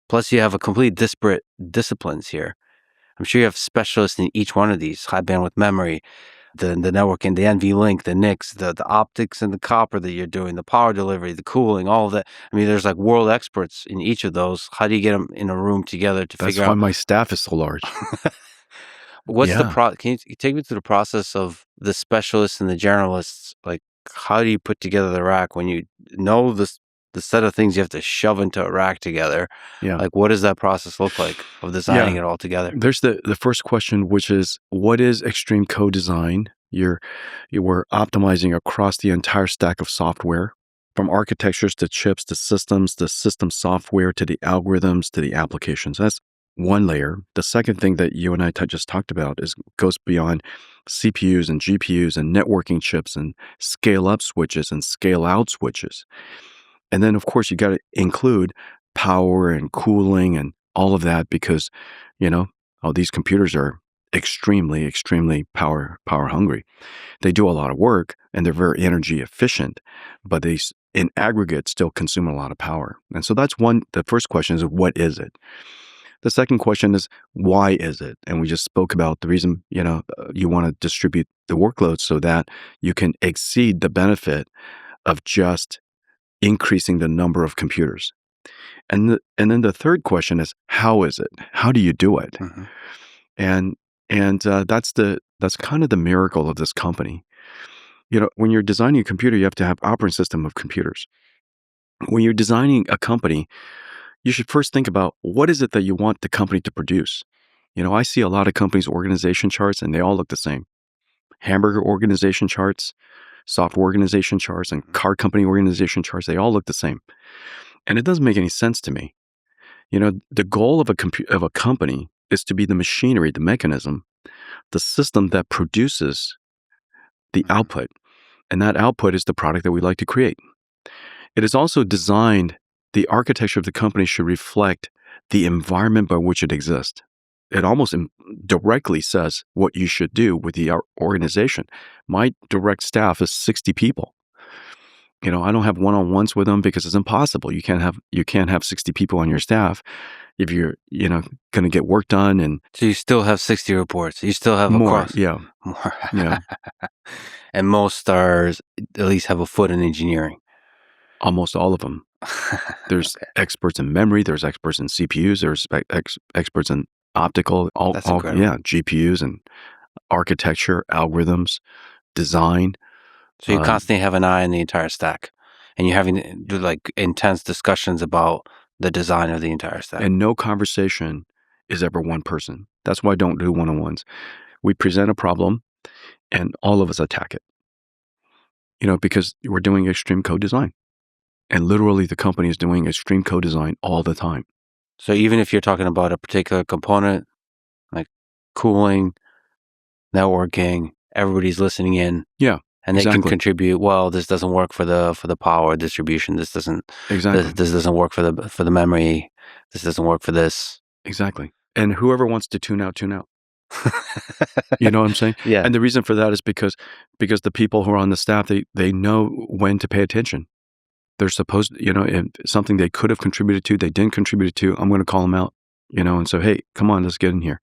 Plus, you have a complete disparate disciplines here. I'm sure you have specialists in each one of these: high bandwidth memory, the networking, the NVLink, the NICs, the optics and the copper that you're doing, the power delivery, the cooling, all of that. I mean, there's like world experts in each of those. How do you get them in a room together to That's figure why out? my staff is so large. What's the Yeah. Can you take me through the process of the specialists and the generalists? Like, how do you put together the rack when you know the set of things you have to shove into a rack together? Yeah. Like, what does that process look like of designing Yeah. it all together? There's the first question, which is, what is extreme co-design? You were optimizing across the entire stack of software, from architectures to chips to systems, the system software to the algorithms to the applications. That's one layer. The second thing that you and I just talked about goes beyond CPUs and GPUs and networking chips and scale-up switches and scale-out switches. And then, of course, you got to include power and cooling and all of that because, you know, all these computers are extremely, extremely power hungry. They do a lot of work and they're very energy efficient, but in aggregate still consume a lot of power. And so that's one. The first question is, what is it? The second question is, why is it? And we just spoke about the reason, you want to distribute the workload so that you can exceed the benefit of just increasing the number of computers. And then the third question is, how is it? How do you do it? Mm-hmm. And that's kind of the miracle of this company. When you're designing a computer, you have to have operating system of computers. When you're designing a company, you should first think about what is it that you want the company to produce. I see a lot of companies' organization charts, and they all look the same. Hamburger organization charts, software organization charts, and car company organization charts, they all look the same. And it doesn't make any sense to me. The goal of a company is to be the machinery, the mechanism, the system that produces the output. And that output is the product that we like to create. It is also designed, the architecture of the company should reflect the environment by which it exists. It almost directly says what you should do with the organization. My direct staff is 60 people. I don't have one-on-ones with them because it's impossible. You can't have 60 people on your staff if you're, going to get work done. And So you still have 60 reports. You still have more, across yeah, more. yeah. And most stars at least have a foot in engineering. Almost all of them. There's experts in memory. There's experts in CPUs. There's experts in optical. That's incredible. Yeah, GPUs and architecture, algorithms, design. So you constantly have an eye on the entire stack, and you're having to do like intense discussions about the design of the entire stack. And no conversation is ever one person. That's why I don't do one-on-ones. We present a problem, and all of us attack it. Because we're doing extreme co-design. And literally the company is doing extreme co-design all the time. So even if you're talking about a particular component, like cooling, networking, everybody's listening in. Yeah. And they can contribute. Well, this doesn't work for the power distribution. This doesn't Exactly. This doesn't work for the memory. This doesn't work for this. Exactly. And whoever wants to tune out. You know what I'm saying? Yeah. And the reason for that is because the people who are on the staff, they know when to pay attention. They're supposed, if something they could have contributed to, they didn't contribute to, I'm going to call them out, and say, hey, come on, let's get in here.